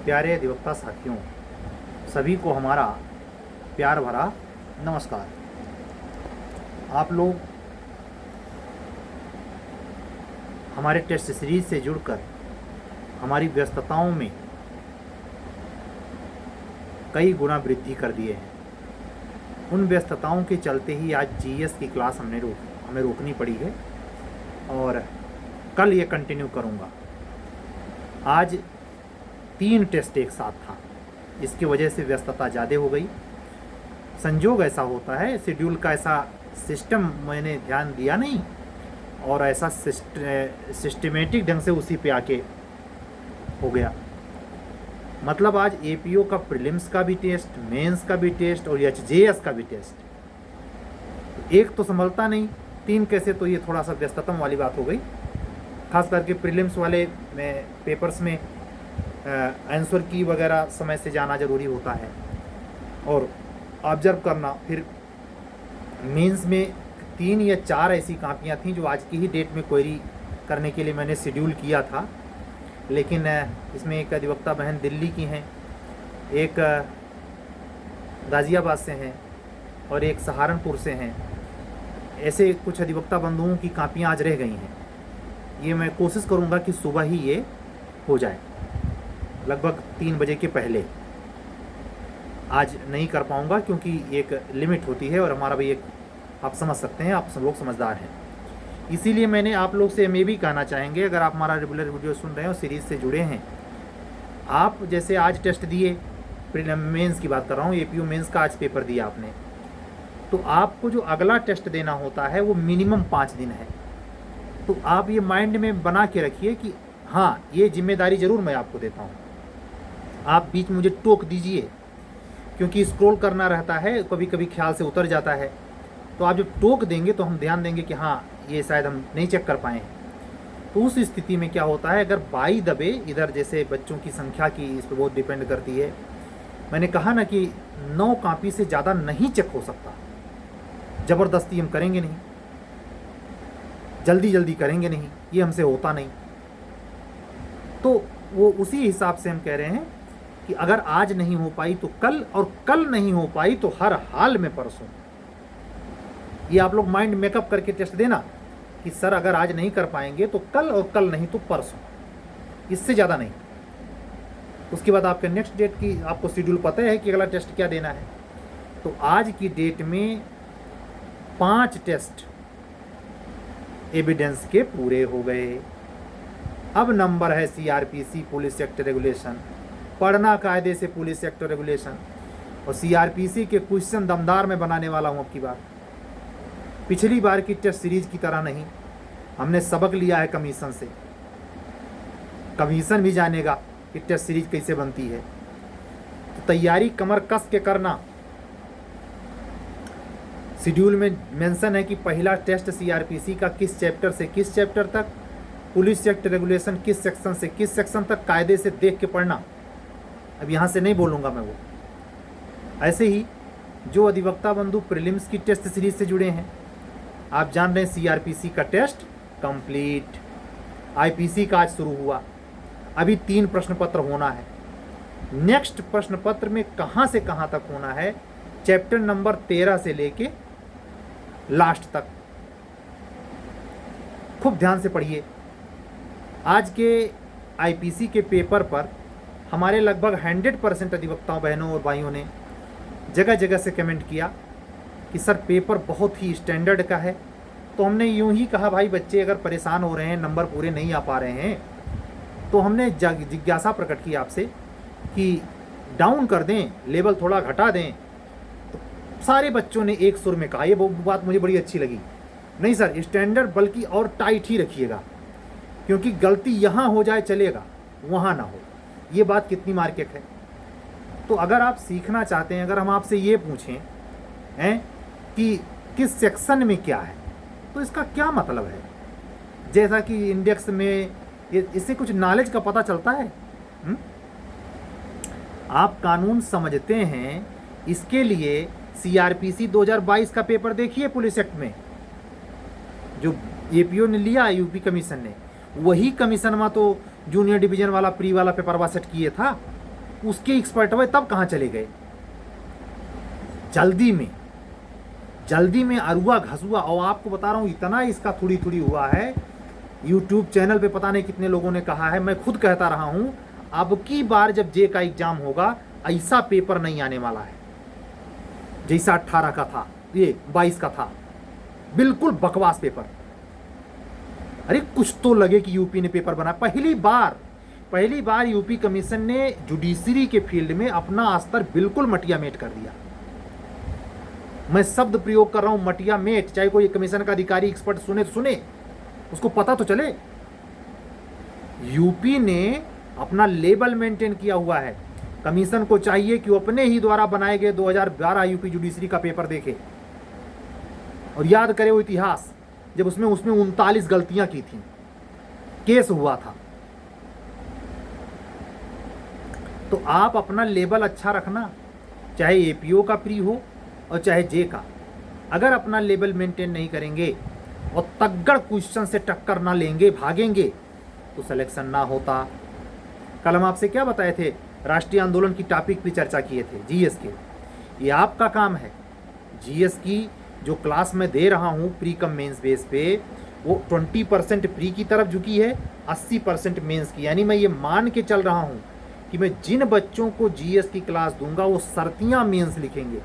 प्यारे अधिवक्ता साथियों, सभी को हमारा प्यार भरा नमस्कार। आप लोग हमारे टेस्ट सीरीज से जुड़कर हमारी व्यस्तताओं में कई गुना वृद्धि कर दिए हैं। उन व्यस्तताओं के चलते ही आज जीएस की क्लास हमें रोकनी पड़ी है और कल ये कंटिन्यू करूँगा। आज 3 टेस्ट एक साथ था, इसकी वजह से व्यस्तता ज़्यादा हो गई। संजोग ऐसा होता है, शेड्यूल का ऐसा सिस्टम मैंने ध्यान दिया नहीं और ऐसा सिस्टमेटिक ढंग से उसी पे आके हो गया। मतलब आज एपीओ का प्रीलिम्स का भी टेस्ट, मेंस का भी टेस्ट और एचजेएस का भी टेस्ट। एक तो संभलता नहीं, 3 कैसे, तो ये थोड़ा सा व्यस्ततम वाली बात हो गई। खास करके प्रीलिम्स वाले में पेपर्स में आंसर की वगैरह समय से जाना ज़रूरी होता है और ऑब्जर्व करना। फिर मेंस में 3 या 4 ऐसी कापियाँ थीं जो आज की ही डेट में क्वेरी करने के लिए मैंने शेड्यूल किया था, लेकिन इसमें एक अधिवक्ता बहन दिल्ली की हैं, एक गाज़ियाबाद से हैं और एक सहारनपुर से हैं। ऐसे कुछ अधिवक्ता बंधुओं की कापियाँ आज रह गई हैं। ये मैं कोशिश करूँगा कि सुबह ही ये हो जाए, लगभग 3 बजे के पहले। आज नहीं कर पाऊँगा क्योंकि एक लिमिट होती है और हमारा भी एक, आप समझ सकते हैं, आप सब लोग समझदार हैं। इसीलिए मैंने आप लोग से मैं भी कहना चाहेंगे, अगर आप हमारा रेगुलर वीडियो सुन रहे हैं और सीरीज़ से जुड़े हैं, आप जैसे आज टेस्ट दिए, मेंस की बात कर रहा हूँ, एपीओ मेंस का आज पेपर दिया आपने, तो आपको जो अगला टेस्ट देना होता है वो मिनिमम 5 दिन है। तो आप ये माइंड में बना के रखिए कि हाँ, ये जिम्मेदारी ज़रूर मैं आपको देता हूँ। आप बीच में मुझे टोक दीजिए, क्योंकि स्क्रॉल करना रहता है, कभी कभी ख्याल से उतर जाता है। तो आप जब टोक देंगे तो हम ध्यान देंगे कि हाँ, ये शायद हम नहीं चेक कर पाए हैं। तो उस स्थिति में क्या होता है, अगर बाई दबे, इधर जैसे बच्चों की संख्या की इस पर बहुत डिपेंड करती है। मैंने कहा ना कि 9 कापी से ज़्यादा नहीं चेक हो सकता। ज़बरदस्ती हम करेंगे नहीं, जल्दी करेंगे नहीं, ये हमसे होता नहीं। तो वो उसी हिसाब से हम कह रहे हैं कि अगर आज नहीं हो पाई तो कल, और कल नहीं हो पाई तो हर हाल में परसों। ये आप लोग माइंड मेकअप करके टेस्ट देना कि सर अगर आज नहीं कर पाएंगे तो कल, और कल नहीं तो परसों, इससे ज़्यादा नहीं। उसके बाद आपके नेक्स्ट डेट की आपको शेड्यूल पता है कि अगला टेस्ट क्या देना है। तो आज की डेट में 5 टेस्ट एविडेंस के पूरे हो गए। अब नंबर है सीआरपीसी पुलिस एक्ट रेगुलेशन, पढ़ना कायदे से पुलिस एक्ट रेगुलेशन, और सीआरपीसी के क्वेश्चन दमदार में बनाने वाला हूँ अब की बार। पिछली बार की टेस्ट सीरीज की तरह नहीं, हमने सबक लिया है कमीशन से। कमीशन भी जानेगा कि टेस्ट सीरीज कैसे बनती है। तो तैयारी कमर कस के करना। शेड्यूल में मेंशन है कि पहला टेस्ट सीआरपीसी का किस चैप्टर से किस चैप्टर तक, पुलिस एक्ट रेगुलेशन किस सेक्शन से किस सेक्शन तक, कायदे से देख के पढ़ना। अब यहाँ से नहीं बोलूँगा मैं वो। ऐसे ही जो अधिवक्ता बंधु प्रीलिम्स की टेस्ट सीरीज से जुड़े हैं, आप जान रहे हैं सीआरपीसी का टेस्ट कंप्लीट, आईपीसी का आज शुरू हुआ। अभी 3 प्रश्न पत्र होना है। नेक्स्ट प्रश्न पत्र में कहाँ से कहाँ तक होना है, चैप्टर नंबर 13 से लेके लास्ट तक। खूब ध्यान से पढ़िए। आज के आईपीसी के पेपर पर हमारे लगभग 100% अधिवक्ताओं, बहनों और भाइयों ने जगह जगह से कमेंट किया कि सर पेपर बहुत ही स्टैंडर्ड का है। तो हमने यूं ही कहा, भाई बच्चे अगर परेशान हो रहे हैं, नंबर पूरे नहीं आ पा रहे हैं, तो हमने जिज्ञासा प्रकट की आपसे कि डाउन कर दें, लेवल थोड़ा घटा दें। तो सारे बच्चों ने एक सुर में कहा, ये बात मुझे बड़ी अच्छी लगी, नहीं सर स्टैंडर्ड बल्कि और टाइट ही रखिएगा, क्योंकि गलती यहाँ हो जाए चलेगा, वहाँ ना हो। ये बात कितनी मार्केट है। तो अगर आप सीखना चाहते हैं, अगर हम आपसे ये पूछें हैं कि किस सेक्शन में क्या है, तो इसका क्या मतलब है। जैसा कि इंडेक्स में इससे कुछ नॉलेज का पता चलता है। आप कानून समझते हैं, इसके लिए सीआरपीसी 2022 का पेपर देखिए पुलिस एक्ट में, जो एपीओ ने लिया यूपी कमीशन ने, वही कमीशन में तो जूनियर डिवीजन वाला प्री वाला पेपर सेट किए था। उसके एक्सपर्ट हुए तब कहाँ चले गए? जल्दी में अरुआ घसुआ। और आपको बता रहा हूँ इतना इसका थोड़ी थोड़ी हुआ है, यूट्यूब चैनल पे पता नहीं कितने लोगों ने कहा है, मैं खुद कहता रहा हूँ, अब की बार जब जे का एग्जाम होगा ऐसा पेपर नहीं आने वाला है जैसा 18 का था, ये 22 का था, बिल्कुल बकवास पेपर। अरे कुछ तो लगे कि यूपी ने पेपर बनाया। पहली बार यूपी कमीशन ने जुडिशरी के फील्ड में अपना स्तर बिल्कुल मटिया मेट कर दिया। मैं शब्द प्रयोग कर रहा हूं, मटिया मेट। चाहे कोई कमीशन का अधिकारी एक्सपर्ट सुने तो सुने, उसको पता तो चले। यूपी ने अपना लेवल मेंटेन किया हुआ है। कमीशन को चाहिए कि वो अपने ही द्वारा बनाए गए 2012 यूपी जुडिशरी का पेपर देखे और याद करे वो इतिहास, जब उसमें 39 गलतियां की थी, केस हुआ था। तो आप अपना लेवल अच्छा रखना, चाहे एपीओ का प्री हो और चाहे जे का। अगर अपना लेवल मेंटेन नहीं करेंगे और तगड़ क्वेश्चन से टक्कर ना लेंगे, भागेंगे, तो सिलेक्शन ना होता। कल हम आपसे क्या बताए थे, राष्ट्रीय आंदोलन की टॉपिक पे चर्चा किए थे, जीएस के। ये आपका काम है। जीएस की जो क्लास मैं दे रहा हूँ प्री कम मेंस बेस पे, वो 20% प्री की तरफ झुकी है, 80% मेंस की। यानी मैं ये मान के चल रहा हूँ कि मैं जिन बच्चों को जीएस की क्लास दूंगा वो सर्तियाँ मेंस लिखेंगे।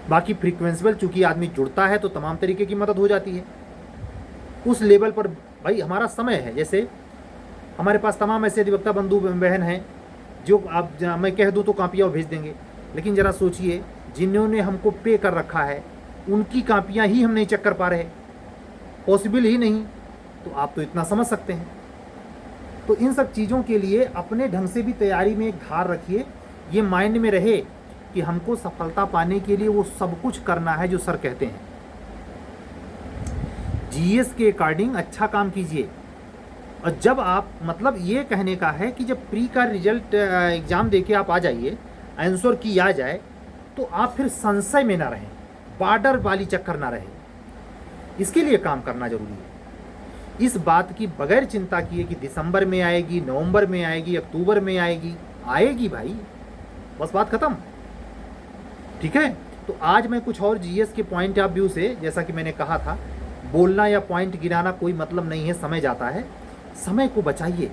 बाकी फ्रीक्वेंसिबल चूंकि आदमी जुड़ता है तो तमाम तरीके की मदद हो जाती है। उस लेवल पर भाई हमारा समय है। जैसे हमारे पास तमाम ऐसे अधिवक्ता बंधु बहन हैं जो आप मैं कह दूं तो कापियाँ भेज देंगे, लेकिन ज़रा सोचिए जिन्होंने हमको पे कर रखा है उनकी कापियाँ ही हम नहीं चेक कर पा रहे, पॉसिबल ही नहीं। तो आप तो इतना समझ सकते हैं। तो इन सब चीज़ों के लिए अपने ढंग से भी तैयारी में एक धार रखिए, ये माइंड में रहे कि हमको सफलता पाने के लिए वो सब कुछ करना है जो सर कहते हैं। जीएस के अकॉर्डिंग अच्छा काम कीजिए। और जब आप, मतलब ये कहने का है कि जब प्री का रिजल्ट एग्ज़ाम देके आप आ जाइए, आंसर की आ जाए, तो आप फिर संशय में ना रहें, बॉर्डर वाली चक्कर ना रहे। इसके लिए काम करना जरूरी है। इस बात की बगैर चिंता किए कि दिसंबर में आएगी, नवंबर में आएगी, अक्टूबर में आएगी, आएगी भाई, बस बात खत्म। ठीक है। तो आज मैं कुछ और जीएस के पॉइंट ऑफ व्यू से, जैसा कि मैंने कहा था, बोलना या पॉइंट गिराना कोई मतलब नहीं है, समय जाता है, समय को बचाइए।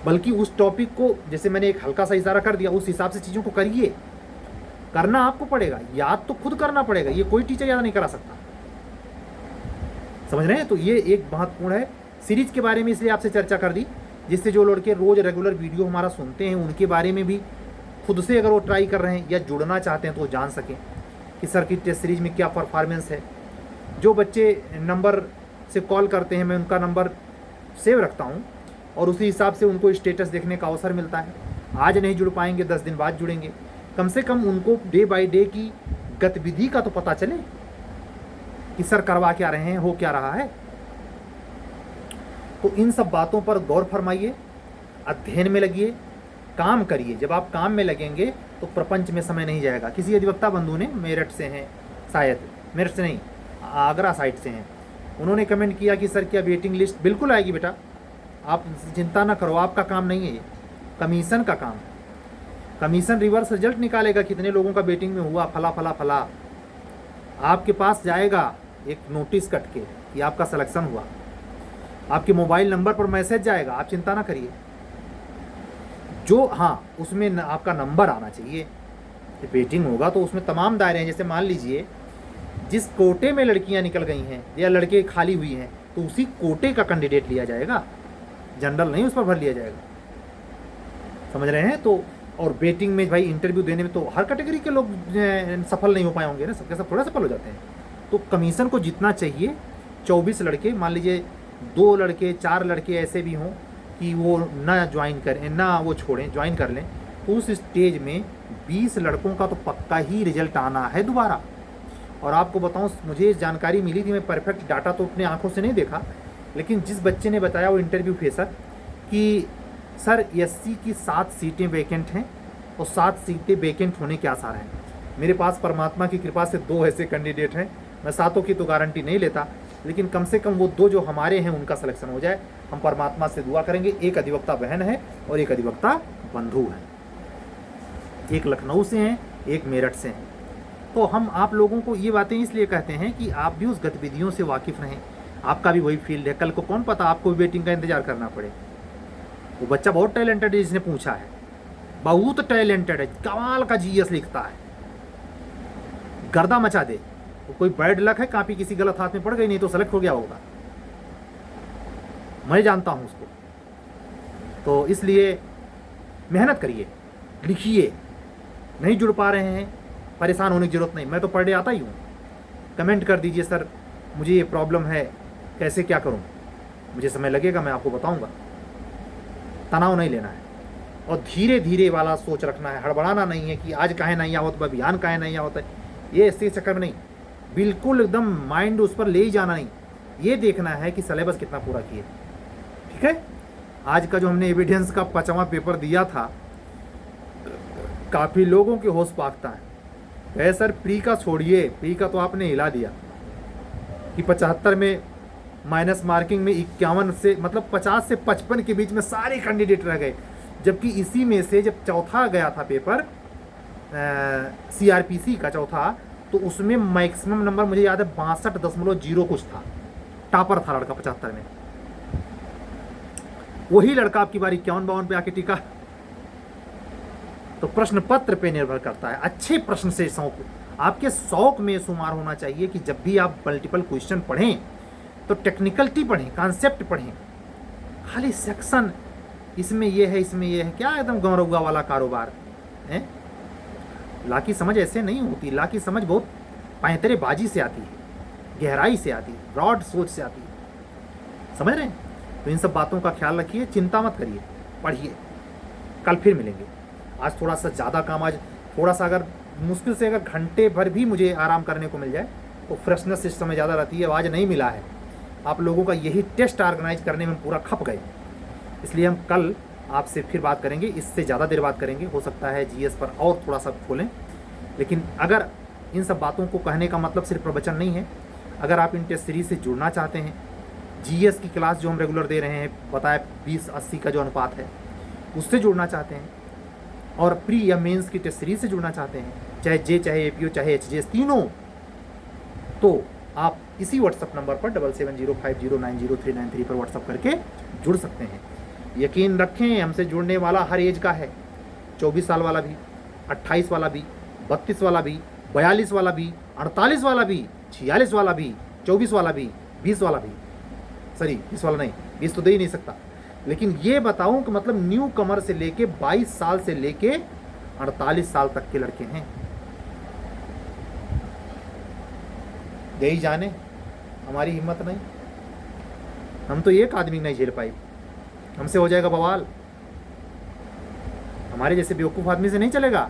बल्कि उस टॉपिक को, जैसे मैंने एक हल्का सा इशारा कर दिया, उस हिसाब से चीज़ों को करिए। करना आपको पड़ेगा, याद तो खुद करना पड़ेगा, ये कोई टीचर याद नहीं करा सकता। समझ रहे हैं? तो ये एक महत्वपूर्ण है। सीरीज के बारे में इसलिए आपसे चर्चा कर दी, जिससे जो लड़के रोज रेगुलर वीडियो हमारा सुनते हैं उनके बारे में भी खुद से अगर वो ट्राई कर रहे हैं या जुड़ना चाहते हैं तो वो जान सकें कि सर की टेस्ट सीरीज में क्या परफॉर्मेंस है। जो बच्चे नंबर से कॉल करते हैं, मैं उनका नंबर सेव रखता हूँ और उसी हिसाब से उनको स्टेटस देखने का अवसर मिलता है। आज नहीं जुड़ पाएंगे, 10 दिन बाद जुड़ेंगे, कम से कम उनको डे बाय डे की गतिविधि का तो पता चले कि सर करवा क्या रहे हैं, हो क्या रहा है। तो इन सब बातों पर गौर फरमाइए, अध्ययन में लगिए, काम करिए। जब आप काम में लगेंगे तो प्रपंच में समय नहीं जाएगा। किसी अधिवक्ता बंधु ने, मेरठ से हैं शायद, मेरठ से नहीं, आगरा साइड से हैं, उन्होंने कमेंट किया कि सर क्या वेटिंग लिस्ट? बिल्कुल आएगी बेटा, आप चिंता ना करो, आपका काम नहीं है ये, कमीशन का काम है। कमीशन रिवर्स रिजल्ट निकालेगा, कितने लोगों का वेटिंग में हुआ, फला फला फला, आपके पास जाएगा एक नोटिस कट के कि आपका सिलेक्शन हुआ, आपके मोबाइल नंबर पर मैसेज जाएगा, आप चिंता ना करिए। जो हाँ, उसमें आपका नंबर आना चाहिए। वेटिंग होगा तो उसमें तमाम दायरे हैं। जैसे मान लीजिए जिस कोटे में लड़कियां निकल गई हैं या लड़के खाली हुई हैं, तो उसी कोटे का कैंडिडेट लिया जाएगा, जनरल नहीं उस पर भर लिया जाएगा। समझ रहे हैं? तो और वेटिंग में भाई इंटरव्यू देने में तो हर कैटेगरी के लोग सफल नहीं हो पाए होंगे ना, सबके सब थोड़ा सफल हो जाते हैं। तो कमीशन को जितना चाहिए, 24 लड़के, मान लीजिए 2 लड़के 4 लड़के ऐसे भी हों कि वो ना ज्वाइन करें, ना वो छोड़ें, ज्वाइन कर लें, तो उस स्टेज में 20 लड़कों का तो पक्का ही रिजल्ट आना है दोबारा। और आपको बताऊं, मुझे जानकारी मिली थी, मैं परफेक्ट डाटा तो अपने आंखों से नहीं देखा, लेकिन जिस बच्चे ने बताया वो इंटरव्यू फेसर कि सर एससी की 7 सीटें वैकेंट हैं और 7 सीटें वैकेंट होने के आसार हैं। मेरे पास परमात्मा की कृपा से 2 ऐसे कैंडिडेट हैं, मैं 7 की तो गारंटी नहीं लेता, लेकिन कम से कम वो 2 जो हमारे हैं उनका सिलेक्शन हो जाए। हम परमात्मा से दुआ करेंगे। एक अधिवक्ता बहन है और एक अधिवक्ता बंधु है, एक लखनऊ से हैं, एक मेरठ से हैं। तो हम आप लोगों को ये बातें इसलिए कहते हैं कि आप भी उस गतिविधियों से वाकिफ़ रहें। आपका भी वही फील्ड है, कल को कौन पता आपको भी वेटिंग का इंतजार करना पड़े। वो बच्चा बहुत टैलेंटेड है जिसने पूछा है, बहुत टैलेंटेड है, कमाल का जीएस लिखता है, गर्दा मचा दे। वो कोई बैड लक है, कापी किसी गलत हाथ में पड़ गई, नहीं तो सेलेक्ट हो गया होगा। मैं जानता हूं उसको। तो इसलिए मेहनत करिए, लिखिए। नहीं जुड़ पा रहे हैं, परेशान होने की जरूरत नहीं। मैं तो पर डे आता ही हूँ। कमेंट कर दीजिए, सर मुझे ये प्रॉब्लम है, कैसे क्या करूँ। मुझे समय लगेगा, मैं आपको बताऊँगा। तनाव नहीं लेना है और धीरे धीरे वाला सोच रखना है। हड़बड़ाना नहीं है कि आज काहे नहीं आवत, अभियान काहे नहीं आवत है, ये इसके चक्कर में नहीं। बिल्कुल एकदम माइंड उस पर ले ही जाना नहीं। ये देखना है कि सिलेबस कितना पूरा किए। ठीक है। आज का जो हमने एविडेंस का 5वां पेपर दिया था, काफ़ी लोगों के होश पाकता है। कहे सर प्री का छोड़िए, प्री का तो आपने हिला दिया कि 75 में माइनस मार्किंग में 51 से मतलब 50 से 55 के बीच में सारे कैंडिडेट रह गए। जबकि इसी में से जब चौथा गया था पेपर CRPC का चौथा, तो उसमें मैक्सिमम नंबर मुझे याद है 62.0 कुछ था। टॉपर था लड़का 75 में। वही लड़का आपकी बार 51-52 पे आके टिका। तो प्रश्न पत्र पे निर्भर करता है। अच्छे प्रश्न से शौक, आपके शौक में शुमार होना चाहिए कि जब भी आप मल्टीपल क्वेश्चन पढ़ें तो टेक्निकलिटी पढ़ें, कॉन्सेप्ट पढ़ें। खाली सेक्शन इसमें ये है, इसमें ये है, क्या एकदम गौरवगा वाला कारोबार है। ला की समझ ऐसे नहीं होती। ला की समझ बहुत पैंतरेबाजी से आती है, गहराई से आती है, ब्रॉड सोच से आती है। समझ रहे हैं। तो इन सब बातों का ख्याल रखिए, चिंता मत करिए, पढ़िए। कल फिर मिलेंगे। आज थोड़ा सा ज़्यादा काम, आज थोड़ा सा अगर मुश्किल से अगर घंटे भर भी मुझे आराम करने को मिल जाए तो फ्रेशनेस इस समय ज़्यादा रहती है। आज नहीं मिला है। आप लोगों का यही टेस्ट ऑर्गेनाइज करने में पूरा खप गए। इसलिए हम कल आपसे फिर बात करेंगे, इससे ज़्यादा देर बात करेंगे। हो सकता है जीएस पर और थोड़ा सा खोलें। लेकिन अगर इन सब बातों को कहने का मतलब सिर्फ प्रवचन नहीं है। अगर आप इन टेस्ट सीरीज से जुड़ना चाहते हैं, जीएस की क्लास जो हम रेगुलर दे रहे हैं, बताया 20-80 का जो अनुपात है, उससे जुड़ना चाहते हैं, और प्री या मेंस की टेस्ट सीरीज से जुड़ना चाहते हैं, चाहे जे, चाहे एपीओ, चाहे एचजेएस, तीनों, तो आप इसी व्हाट्सअप नंबर पर 7705090393 पर व्हाट्सअप करके जुड़ सकते हैं। यकीन रखें, हमसे जुड़ने वाला हर एज का है। 24 साल वाला भी, 28 वाला भी, 32 वाला भी, 42 वाला भी, 48 वाला भी, 46 वाला भी, 24 वाला भी, 20 वाला भी। सॉरी 20 वाला नहीं, 20 तो दे ही नहीं सकता। लेकिन ये बताऊं कि मतलब न्यू कमर से लेके 22 साल से लेके 48 साल तक के लड़के हैं। दे ही जाने, हमारी हिम्मत नहीं। हम तो एक आदमी नहीं झेल पाई, हमसे हो जाएगा बवाल। हमारे जैसे बेवकूफ़ आदमी से नहीं चलेगा।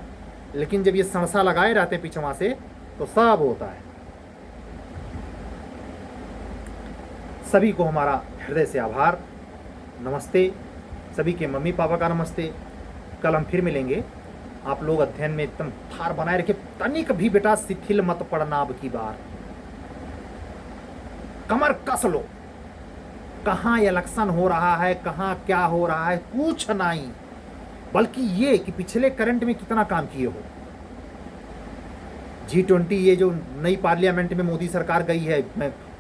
लेकिन जब ये सड़सा लगाए रहते हैं पीछे से, तो सब होता है। सभी को हमारा हृदय से आभार, नमस्ते। सभी के मम्मी पापा का नमस्ते। कल हम फिर मिलेंगे। आप लोग अध्ययन में एकदम थार बनाए रखे, तनिक भी बेटा शिथिल मत पड़ना। अब की बार कमर कस लो। कहाँ इलेक्शन हो रहा है, कहाँ क्या हो रहा है, कुछ नहीं, बल्कि ये कि पिछले करंट में कितना काम किए हो। G20 ये जो नई पार्लियामेंट में मोदी सरकार गई है,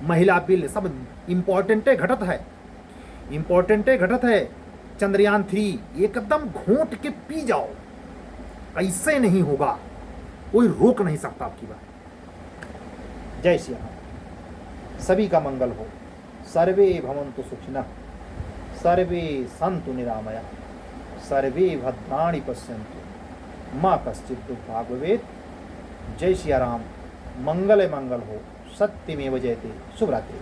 महिला बिल, सब इम्पोर्टेंट घटत है, इम्पोर्टेंट घटत है। चंद्रयान 3 एकदम घोंट के पी जाओ, ऐसे नहीं होगा, कोई रोक नहीं सकता आपकी बात। जय श्री राम। सभी का मंगल हो। सर्वे भवन्तु सुखिनः, सर्वे सन्तु निरामया, सर्वे भद्राणि पश्यन्तु मा कश्चित् दुःखभाग् भवेत्। जय श्री राम। मंगल मंगल हो। सत्यमेव जयते। शुभ रात्रि।